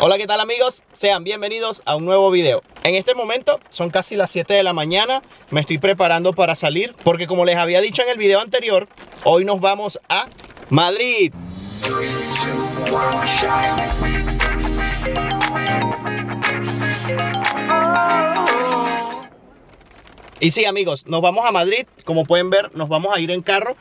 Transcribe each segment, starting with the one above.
Hola, ¿qué tal amigos? Sean bienvenidos a un nuevo video. En este momento son casi las 7 de la mañana. Me estoy preparando para salir porque, como les había dicho en el video anterior, hoy nos vamos a Madrid. Y sí, amigos, nos vamos a Madrid. Como pueden ver, nos vamos a ir en carro.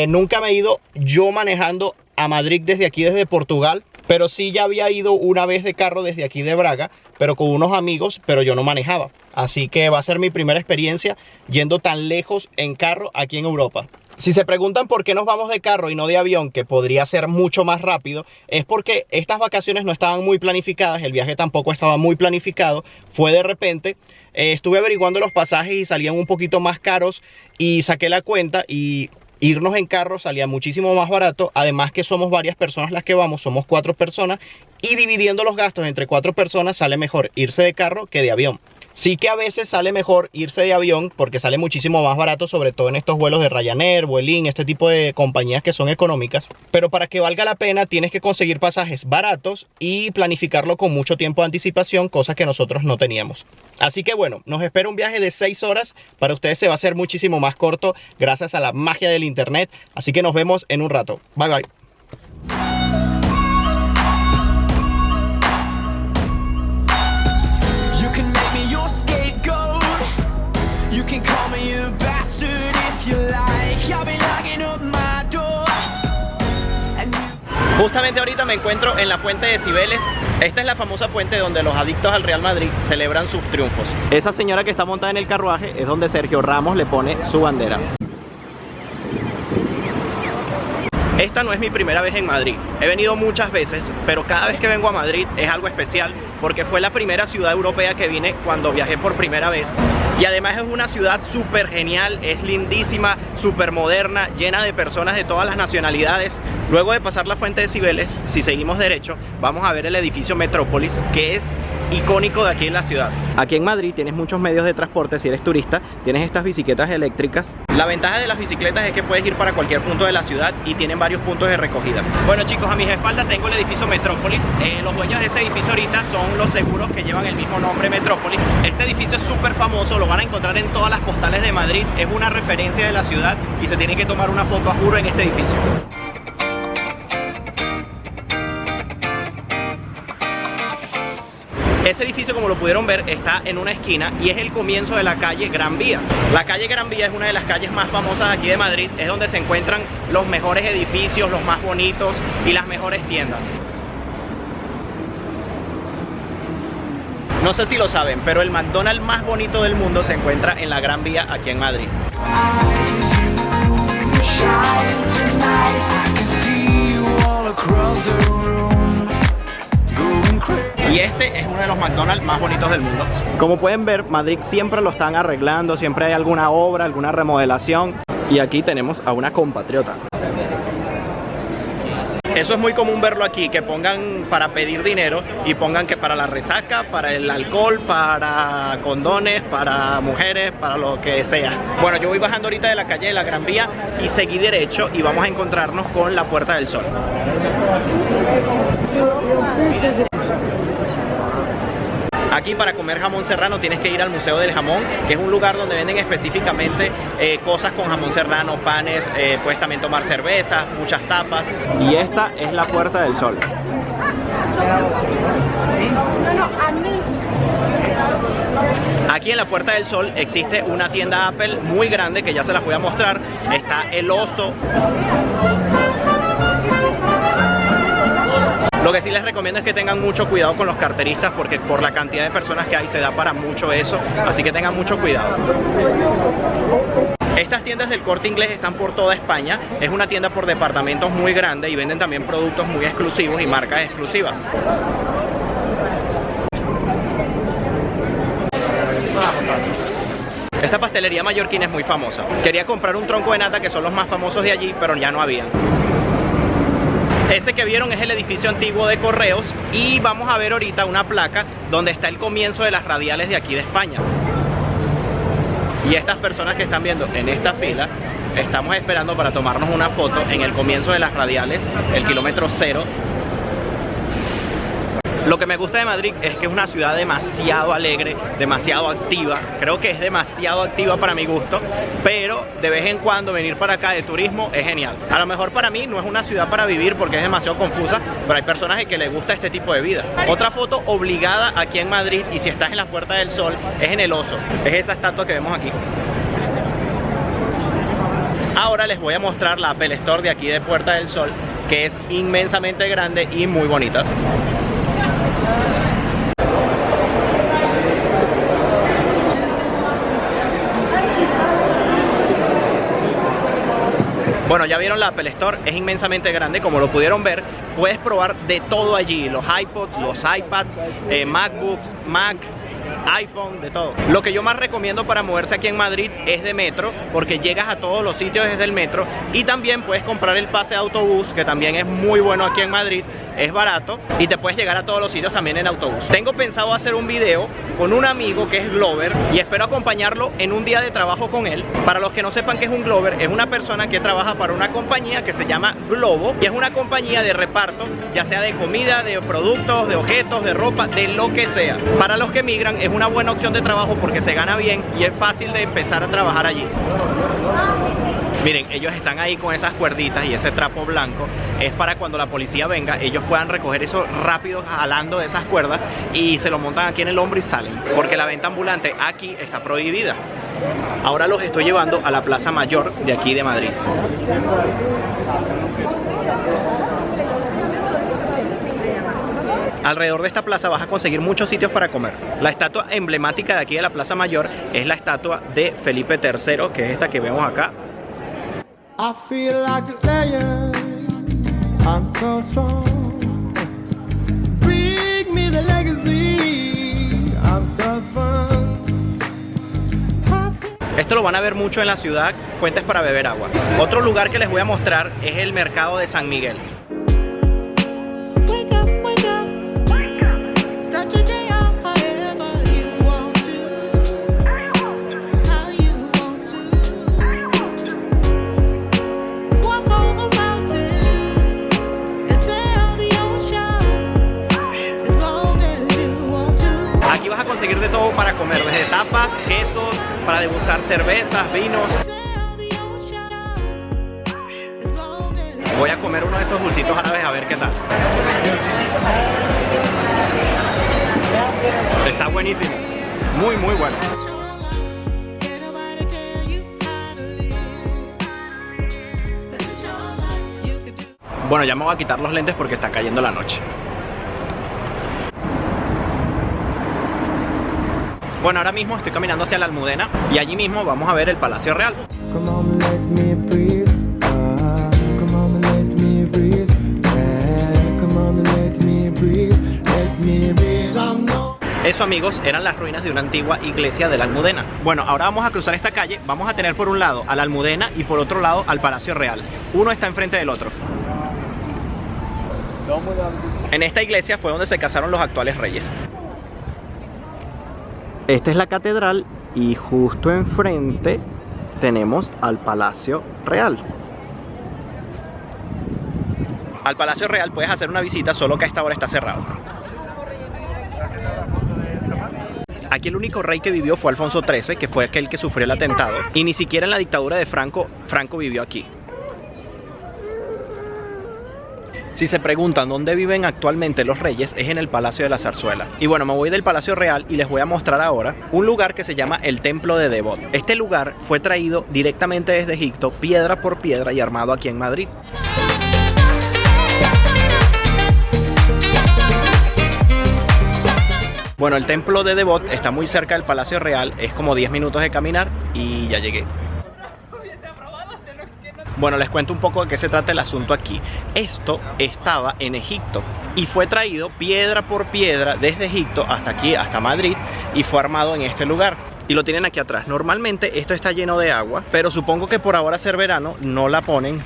Nunca me he ido yo manejando a Madrid desde aquí, desde Portugal. Pero sí ya había ido una vez de carro desde aquí de Braga, pero con unos amigos, pero yo no manejaba. Así que va a ser mi primera experiencia yendo tan lejos en carro aquí en Europa. Si se preguntan por qué nos vamos de carro y no de avión, que podría ser mucho más rápido, es porque estas vacaciones no estaban muy planificadas, el viaje tampoco estaba muy planificado, fue de repente. Estuve averiguando los pasajes y salían un poquito más caros y saqué la cuenta y irnos en carro salía muchísimo más barato. Además que somos varias personas las que vamos, somos 4 personas, y dividiendo los gastos entre 4 personas sale mejor irse de carro que de avión. Sí que a veces sale mejor irse de avión porque sale muchísimo más barato, sobre todo en estos vuelos de Ryanair, Vueling, este tipo de compañías que son económicas. Pero para que valga la pena tienes que conseguir pasajes baratos y planificarlo con mucho tiempo de anticipación, cosa que nosotros no teníamos. Así que bueno, nos espera un viaje de 6 horas. Para ustedes se va a hacer muchísimo más corto gracias a la magia del internet. Así que nos vemos en un rato. Bye bye. Justamente ahorita me encuentro en la fuente de Cibeles. Esta es la famosa fuente donde los adictos al Real Madrid celebran sus triunfos. Esa señora que está montada en el carruaje es donde Sergio Ramos le pone su bandera. Esta no es mi primera vez en Madrid, he venido muchas veces, pero cada vez que vengo a Madrid es algo especial porque fue la primera ciudad europea que vine cuando viajé por primera vez. Y además es una ciudad súper genial, es lindísima, súper moderna, llena de personas de todas las nacionalidades. Luego de pasar la fuente de Cibeles, si seguimos derecho, vamos a ver el edificio Metrópolis, que es icónico de aquí en la ciudad. Aquí en Madrid tienes muchos medios de transporte. Si eres turista, tienes estas bicicletas eléctricas. La ventaja de las bicicletas es que puedes ir para cualquier punto de la ciudad y tienen varios puntos de recogida. Bueno chicos, a mis espaldas tengo el edificio Metrópolis. Los dueños de ese edificio ahorita son los seguros que llevan el mismo nombre, Metrópolis. Este edificio es súper famoso, lo van a encontrar en todas las postales de Madrid. Es una referencia de la ciudad y se tiene que tomar una foto a juro en este edificio. Ese edificio, como lo pudieron ver, está en una esquina y es el comienzo de la calle Gran Vía. La calle Gran Vía es una de las calles más famosas aquí de Madrid. Es donde se encuentran los mejores edificios, los más bonitos y las mejores tiendas. No sé si lo saben, pero el McDonald's más bonito del mundo se encuentra en la Gran Vía aquí en Madrid. Y este es uno de los McDonald's más bonitos del mundo. Como pueden ver, Madrid siempre lo están arreglando, siempre hay alguna obra, alguna remodelación. Y aquí tenemos a una compatriota. Eso es muy común verlo aquí, que pongan para pedir dinero y pongan que para la resaca, para el alcohol, para condones, para mujeres, para lo que sea. Bueno, yo voy bajando ahorita de la calle de la Gran Vía y seguí derecho y vamos a encontrarnos con la Puerta del Sol. Aquí para comer jamón serrano tienes que ir al Museo del Jamón, que es un lugar donde venden específicamente cosas con jamón serrano, panes, puedes también tomar cerveza, muchas tapas. Y esta es la Puerta del Sol. Aquí en la Puerta del Sol existe una tienda Apple muy grande que ya se las voy a mostrar. Está el oso. Lo que sí les recomiendo es que tengan mucho cuidado con los carteristas porque por la cantidad de personas que hay se da para mucho eso, así que tengan mucho cuidado. Estas tiendas del Corte Inglés están por toda España. Es una tienda por departamentos muy grande y venden también productos muy exclusivos y marcas exclusivas. Esta pastelería mallorquina es muy famosa. Quería comprar un tronco de nata, que son los más famosos de allí, pero ya no habían. Ese que vieron es el edificio antiguo de Correos y vamos a ver ahorita una placa donde está el comienzo de las radiales de aquí de España. Y estas personas que están viendo en esta fila, estamos esperando para tomarnos una foto en el comienzo de las radiales, el kilómetro 0. Lo que me gusta de Madrid es que es una ciudad demasiado alegre, demasiado activa. Creo que es demasiado activa para mi gusto, pero de vez en cuando venir para acá de turismo es genial. A lo mejor para mí no es una ciudad para vivir porque es demasiado confusa, pero hay personas que les gusta este tipo de vida. Otra foto obligada aquí en Madrid, y si estás en la Puerta del Sol, es en el Oso. Es esa estatua que vemos aquí. Ahora les voy a mostrar la Apple Store de aquí de Puerta del Sol, que es inmensamente grande y muy bonita. Bueno, ya vieron la Apple Store, es inmensamente grande, como lo pudieron ver. Puedes probar de todo allí, los iPods, los iPads, MacBooks, Mac, iPhone, de todo. Lo que yo más recomiendo para moverse aquí en Madrid es de metro, porque llegas a todos los sitios desde el metro, y también puedes comprar el pase de autobús, que también es muy bueno aquí en Madrid, es barato y te puedes llegar a todos los sitios también en autobús. Tengo pensado hacer un video con un amigo que es Glover y espero acompañarlo en un día de trabajo con él. Para los que no sepan qué es un Glover, es una persona que trabaja para una compañía que se llama Globo, y es una compañía de reparto, ya sea de comida, de productos, de objetos, de ropa, de lo que sea. Para los que migran es una buena opción de trabajo porque se gana bien y es fácil de empezar a trabajar allí. Miren, ellos están ahí con esas cuerditas y ese trapo blanco es para cuando la policía venga, ellos puedan recoger eso rápido jalando de esas cuerdas y se lo montan aquí en el hombro y salen, porque la venta ambulante aquí está prohibida. Ahora los estoy llevando a la Plaza Mayor de aquí de Madrid. Alrededor de esta plaza vas a conseguir muchos sitios para comer. La estatua emblemática de aquí de la Plaza Mayor es la estatua de Felipe III, que es esta que vemos acá. I feel like a lion. I'm so strong. Bring me the legacy. I'm so fun. Esto lo van a ver mucho en la ciudad, fuentes para beber agua. Otro lugar que les voy a mostrar es el mercado de San Miguel. Conseguir de todo para comer, desde tapas, quesos, para degustar cervezas, vinos. Voy a comer uno de esos dulcitos árabes a ver qué tal. Está buenísimo, muy muy bueno. Bueno, ya me voy a quitar los lentes porque está cayendo la noche. Bueno, ahora mismo estoy caminando hacia la Almudena y allí mismo vamos a ver el Palacio Real. Eso, amigos, eran las ruinas de una antigua iglesia de la Almudena. Bueno, ahora vamos a cruzar esta calle. Vamos a tener por un lado a la Almudena y por otro lado al Palacio Real. Uno está enfrente del otro. En esta iglesia fue donde se casaron los actuales reyes. Esta es la catedral y justo enfrente tenemos al Palacio Real. Al Palacio Real puedes hacer una visita, solo que a esta hora está cerrado. Aquí el único rey que vivió fue Alfonso XIII, que fue aquel que sufrió el atentado. Y ni siquiera en la dictadura de Franco vivió aquí. Si se preguntan dónde viven actualmente los reyes, es en el Palacio de la Zarzuela. Y bueno, me voy del Palacio Real y les voy a mostrar ahora un lugar que se llama el Templo de Devot. Este lugar fue traído directamente desde Egipto, piedra por piedra, y armado aquí en Madrid. Bueno, el Templo de Devot está muy cerca del Palacio Real, es como 10 minutos de caminar y ya llegué. Bueno, les cuento un poco de qué se trata el asunto aquí. Esto estaba en Egipto y fue traído piedra por piedra desde Egipto hasta aquí, hasta Madrid, y fue armado en este lugar. Y lo tienen aquí atrás. Normalmente esto está lleno de agua, pero supongo que por ahora ser verano no la ponen.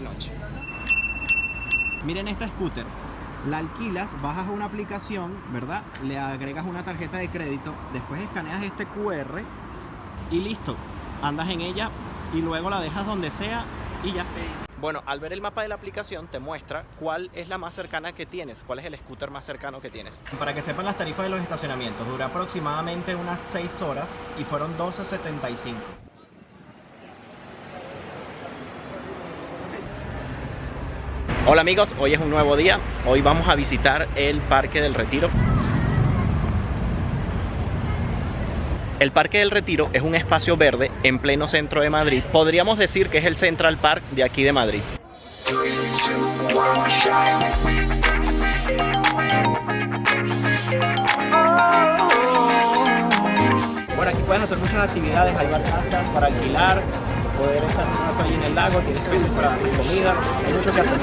noche. Miren esta scooter. La alquilas, bajas a una aplicación, ¿verdad? Le agregas una tarjeta de crédito, después escaneas este QR y listo. Andas en ella y luego la dejas donde sea y ya. Bueno, al ver el mapa de la aplicación te muestra cuál es la más cercana que tienes, cuál es el scooter más cercano que tienes. Para que sepan las tarifas de los estacionamientos, dura aproximadamente unas 6 horas y fueron $12.75. Hola amigos, hoy es un nuevo día. Hoy vamos a visitar el Parque del Retiro. El Parque del Retiro es un espacio verde en pleno centro de Madrid. Podríamos decir que es el Central Park de aquí de Madrid. Bueno, aquí puedes hacer muchas actividades, hay barcazas para alquilar, poder estar un rato allí en el lago, tienes peces para darles comida, hay mucho que hacer.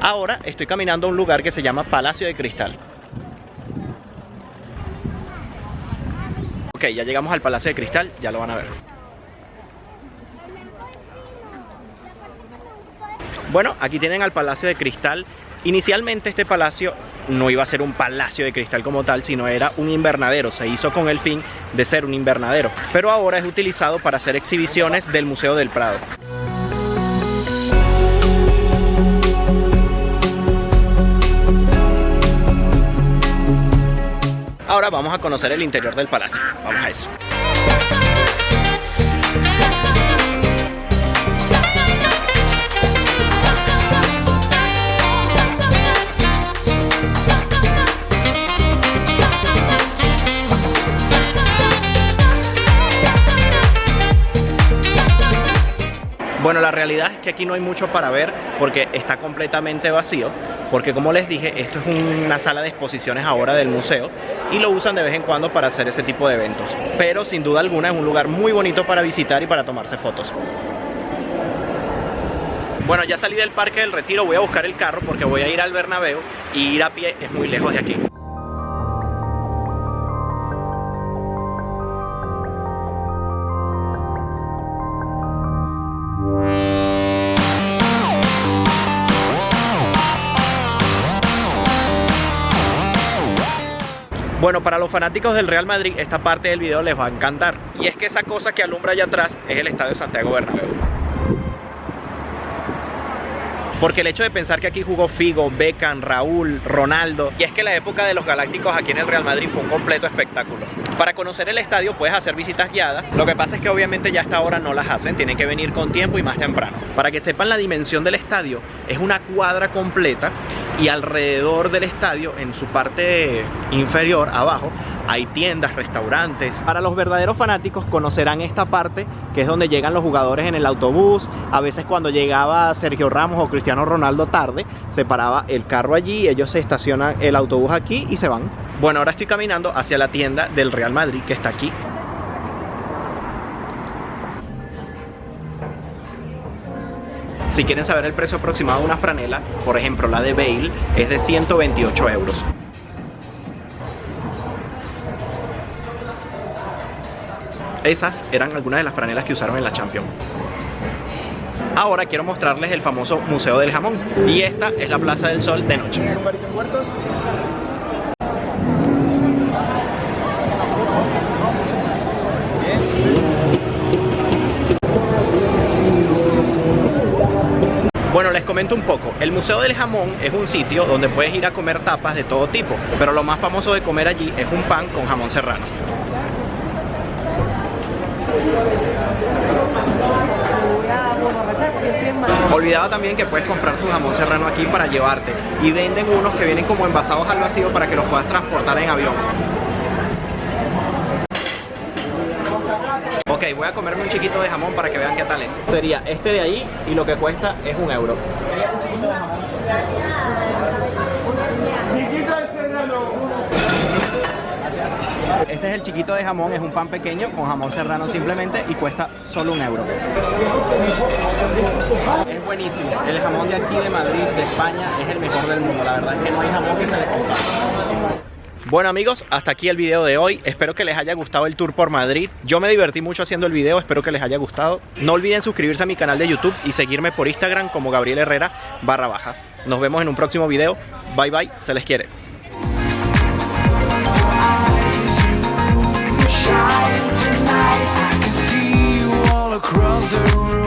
Ahora estoy caminando a un lugar que se llama Palacio de Cristal. Ok, ya llegamos al Palacio de Cristal, ya lo van a ver. Bueno, aquí tienen al Palacio de Cristal. Inicialmente este palacio no iba a ser un palacio de cristal como tal, sino era un invernadero. Se hizo con el fin de ser un invernadero, pero ahora es utilizado para hacer exhibiciones del Museo del Prado. Ahora vamos a conocer el interior del palacio. Vamos a eso. Bueno, la realidad es que aquí no hay mucho para ver porque está completamente vacío, porque como les dije, esto es una sala de exposiciones ahora del museo y lo usan de vez en cuando para hacer ese tipo de eventos. Pero sin duda alguna es un lugar muy bonito para visitar y para tomarse fotos. Bueno, ya salí del Parque del Retiro, voy a buscar el carro porque voy a ir al Bernabéu y ir a pie es muy lejos de aquí. Bueno, para los fanáticos del Real Madrid, esta parte del video les va a encantar. Y es que esa cosa que alumbra allá atrás es el Estadio Santiago Bernabéu. Porque el hecho de pensar que aquí jugó Figo, Beckham, Raúl, Ronaldo, y es que la época de los Galácticos aquí en el Real Madrid fue un completo espectáculo. Para conocer el estadio puedes hacer visitas guiadas, lo que pasa es que obviamente ya a esta hora no las hacen, tienen que venir con tiempo y más temprano. Para que sepan la dimensión del estadio, es una cuadra completa y alrededor del estadio, en su parte inferior, abajo, hay tiendas, restaurantes. Para los verdaderos fanáticos conocerán esta parte, que es donde llegan los jugadores en el autobús. A veces cuando llegaba Sergio Ramos o Cristiano Ronaldo tarde, se paraba el carro allí, ellos se estacionan el autobús aquí y se van. Bueno, ahora estoy caminando hacia la tienda del Real Madrid, que está aquí. Si quieren saber el precio aproximado de una franela, por ejemplo la de Bale, es de 128 euros. Esas eran algunas de las franelas que usaron en la Champions. Ahora quiero mostrarles el famoso Museo del Jamón. Y esta es la Plaza del Sol de noche. Bueno, les comento un poco. El Museo del Jamón es un sitio donde puedes ir a comer tapas de todo tipo, pero lo más famoso de comer allí es un pan con jamón serrano. Olvidaba también que puedes comprar su jamón serrano aquí para llevarte, y venden unos que vienen como envasados al vacío para que los puedas transportar en avión. Ok, voy a comerme un chiquito de jamón para que vean qué tal es. Sería este de ahí y lo que cuesta es 1 euro. Este es el chiquito de jamón, es un pan pequeño con jamón serrano simplemente y cuesta solo 1 euro. Es buenísimo. El jamón de aquí de Madrid, de España, es el mejor del mundo. La verdad es que no hay jamón que se le compare. Bueno amigos, hasta aquí el video de hoy. Espero que les haya gustado el tour por Madrid. Yo me divertí mucho haciendo el video, espero que les haya gustado. No olviden suscribirse a mi canal de YouTube y seguirme por Instagram como Gabriel Herrera _. Nos vemos en un próximo video. Bye bye, se les quiere. Across the room.